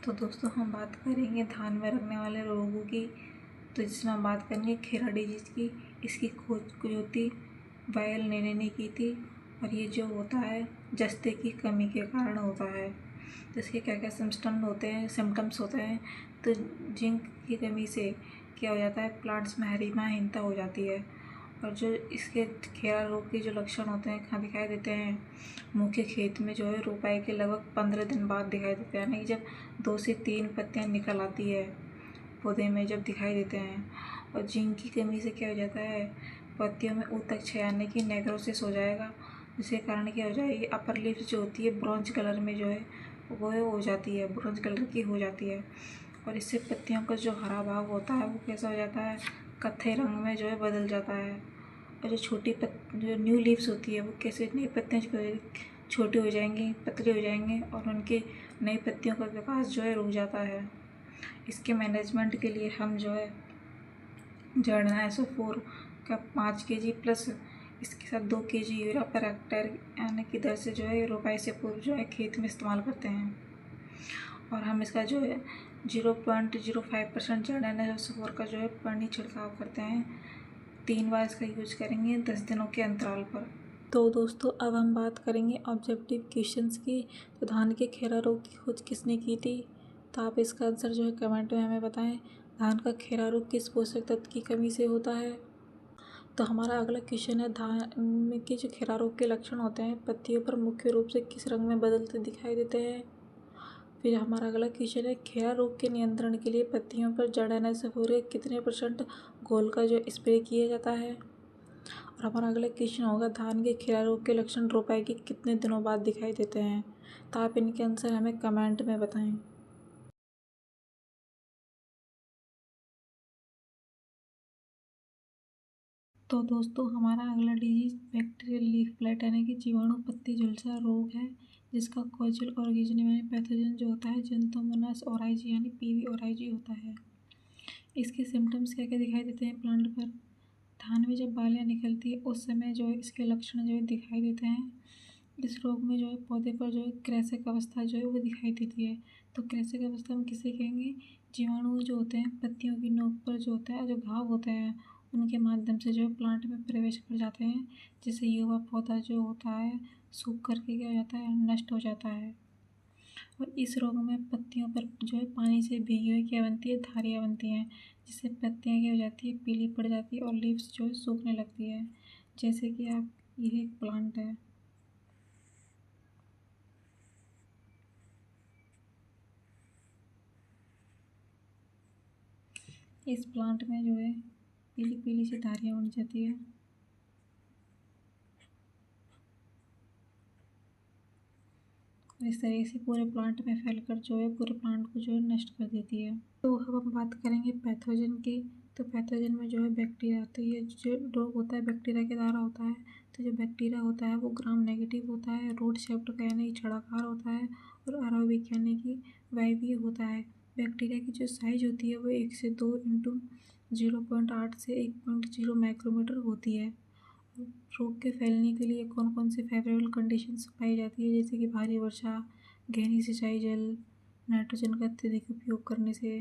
तो दोस्तों हम बात करेंगे धान में लगने वाले रोगों की। तो जिसमें हम बात करेंगे खेरा डिजीज की। इसकी खोज जो थी वायल नेने ने की थी और ये जो होता है जस्ते की कमी के कारण होता है। तो इसके क्या क्या सिम्टम्स होते हैं। तो जिंक की कमी से क्या हो जाता है, प्लांट्स में हरिमाहीनता हो जाती है। और जो इसके खेरा रोग के जो लक्षण होते हैं कहाँ दिखाई देते हैं, मुँह के खेत में जो है रोपाई के लगभग 15 दिन बाद दिखाई देते हैं, यानी कि जब 2 से 3 पत्तियाँ निकल आती है पौधे में जब दिखाई देते हैं। और जिंक की कमी से क्या हो जाता है, पत्तियों में ऊतक यानी कि नेक्रोसिस हो जाएगा, जिसके कारण क्या हो जाएगी, अपर लिप्स जो होती है ब्रॉन्ज कलर में जो है वो हो जाती है, ब्रॉन्ज कलर की हो जाती है। और इससे पत्तियों का जो हरा भाग होता है वो कैसा हो जाता है, कत्थे रंग में जो है बदल जाता है। और जो जो न्यू लीव्स होती है वो कैसे, नई पत्तियाँ छोटी हो जाएंगी, पतली हो जाएंगी और उनकी नई पत्तियों का विकास जो है रुक जाता है। इसके मैनेजमेंट के लिए हम जो है जर्डानाइसोफोर का 5 kg प्लस इसके साथ 2 kg यूरिया पर हेक्टेयर यानी कि दर से जो है रोपाई से पूर्व जो है खेत में इस्तेमाल करते हैं। और हम इसका जो है 0.05% जर्डानाइसोफोर का जो है पानी छिड़काव करते हैं। 3 बार इसका यूज करेंगे 10 दिनों के अंतराल पर। तो दोस्तों अब हम बात करेंगे ऑब्जेक्टिव क्वेश्चंस की। तो धान के खेरा रोग की खोज किसने की थी, तो आप इसका आंसर जो है कमेंट में हमें बताएं। धान का खेरा रोग किस पोषक तत्व की कमी से होता है। तो हमारा अगला क्वेश्चन है, धान के जो खेरा रोग के लक्षण होते हैं पत्तियों पर मुख्य रूप से किस रंग में बदलते दिखाई देते हैं। फिर हमारा अगला क्वेश्चन है, खेरा रोग के नियंत्रण के लिए पत्तियों पर जर्डानाइसोफोर के कितने % घोल का जो स्प्रे किया जाता है। और हमारा अगला क्वेश्चन होगा, धान के खेरा रोग के लक्षण रोपाई के कितने दिनों बाद दिखाई देते हैं। तो आप इनके आंसर हमें कमेंट में बताएं। तो दोस्तों हमारा अगला डिजीज बैक्टीरियल लीफ ब्लाइट यानी कि जीवाणु पत्ती झुलसा रोग है, जिसका कॉजल ऑर्गेनिज्म यानी पैथोजन जो होता है जेंथोमोनास ओराइजी यानी पीवी ओराइजी होता है। इसके सिम्टम्स क्या क्या दिखाई देते हैं प्लांट पर। धान में जब बालियाँ निकलती है उस समय जो है इसके लक्षण जो है दिखाई देते हैं। इस रोग में जो है पौधे पर जो है क्रैसिक अवस्था जो है वो दिखाई देती है। तो क्रैसिक अवस्था हम किसे कहेंगे, जीवाणु जो होते हैं पत्तियों की नोक पर जो होता है, जो घाव होते हैं उनके माध्यम से जो है प्लांट में प्रवेश कर जाते हैं, जिससे युवा पौधा जो होता है सूख करके क्या हो जाता है, नष्ट हो जाता है। और इस रोग में पत्तियों पर जो है पानी से भीगी हुई क्या बनती है, धारियाँ बनती हैं, जिससे पत्तियाँ क्या हो जाती है, पीली पड़ जाती है और लीव्स जो है सूखने लगती है। जैसे कि आप, ये एक प्लांट है, इस प्लांट में जो है पीली पीली सी धारियाँ बन जाती है। और इस तरीके से पूरे प्लांट में फैलकर जो है पूरे प्लांट को जो है नष्ट कर देती है। तो अब हम बात करेंगे पैथोजन की। तो पैथोजन में जो है बैक्टीरिया, तो ये जो रोग होता है बैक्टीरिया के द्वारा होता है। तो जो बैक्टीरिया होता है वो ग्राम नेगेटिव होता है, रोड शेप्ड का यानी कि छड़ाकार होता है, और अराबिक यानी कि वायवीय होता है। बैक्टीरिया की जो साइज होती है वो 1 से 2 इंटू 0.8 से 1.0 माइक्रोमीटर होती है। रोग के फैलने के लिए कौन कौन सी फेवरेबल कंडीशंस पाई जाती है, जैसे कि भारी वर्षा, गहरी सिंचाई, जल, नाइट्रोजन का अत्यधिक उपयोग करने से,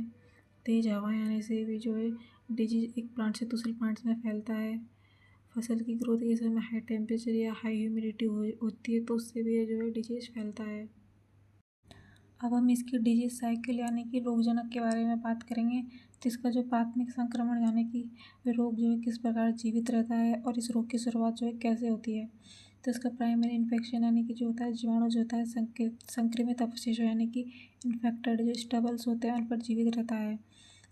तेज़ हवाएं आने से भी जो है डिजीज एक प्लांट से दूसरे प्लांट्स में फैलता है। फसल की ग्रोथ के समय हाई टेम्परेचर या हाई ह्यूमिडिटी होती है तो उससे भी जो है डिजीज फैलता है। अब हम इसकी डिजीज साइकिल यानी कि रोगजनक के बारे में बात करेंगे। तो इसका जो प्राथमिक संक्रमण यानी कि रोग जो है किस प्रकार जीवित रहता है और इस रोग की शुरुआत जो है कैसे होती है। तो इसका प्राइमरी इन्फेक्शन यानी कि जो होता है जीवाणु जो होता है संक्रमित अवशेषों यानी कि इन्फेक्टेड जो स्टबल्स होते हैं उन पर जीवित रहता है।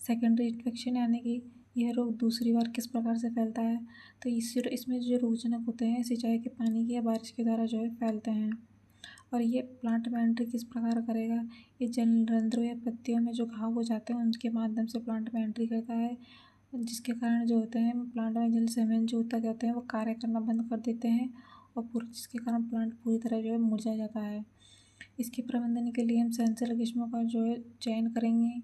सेकेंडरी इन्फेक्शन यानी कि यह रोग दूसरी बार किस प्रकार से फैलता है। तो इसमें जो रोगजनक होते हैं सिंचाई के पानी की या बारिश के द्वारा जो है फैलते हैं। और ये प्लांट में एंट्री किस प्रकार करेगा, ये जल रंध्रों या पत्तियों में जो घाव हो जाते हैं उनके माध्यम से प्लांट में एंट्री करता है, जिसके कारण जो होते हैं प्लांट में जल सेमेंट जो ऊतक होते हैं वो कार्य करना बंद कर देते हैं और जिसके कारण प्लांट पूरी तरह जो है मुरझा जाता है। इसके प्रबंधन के लिए हम सेंसर किस्मों का जो है चयन करेंगे।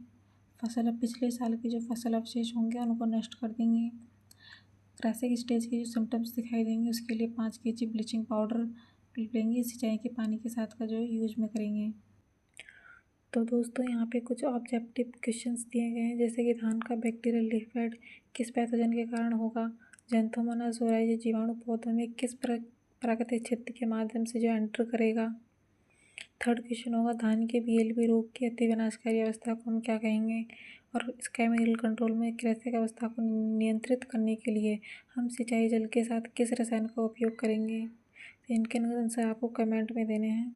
पिछले साल के जो फसल अवशेष होंगे उनको नष्ट कर देंगे। क्रैसिक स्टेज के जो सिम्टम्स दिखाई देंगे उसके लिए 5 kg ब्लीचिंग पाउडर लेंगे, सिंचाई के पानी के साथ का जो यूज में करेंगे। तो दोस्तों यहाँ पे कुछ ऑब्जेक्टिव क्वेश्चंस दिए गए हैं, जैसे कि धान का बैक्टीरियल लीफ किस पैथोजन के कारण होगा। जैंथोमोनास जोराई जीवाणु पौधों में किस प्राकृतिक क्षेत्र के माध्यम से जो एंटर करेगा। थर्ड क्वेश्चन होगा धान के BLB रोग की अति विनाशकारी अवस्था को हम क्या कहेंगे। और केमिकल कंट्रोल में कृषि अवस्था को नियंत्रित करने के लिए हम सिंचाई जल के साथ किस रसायन का उपयोग करेंगे। तो इनके आंसर आपको कमेंट में देने हैं।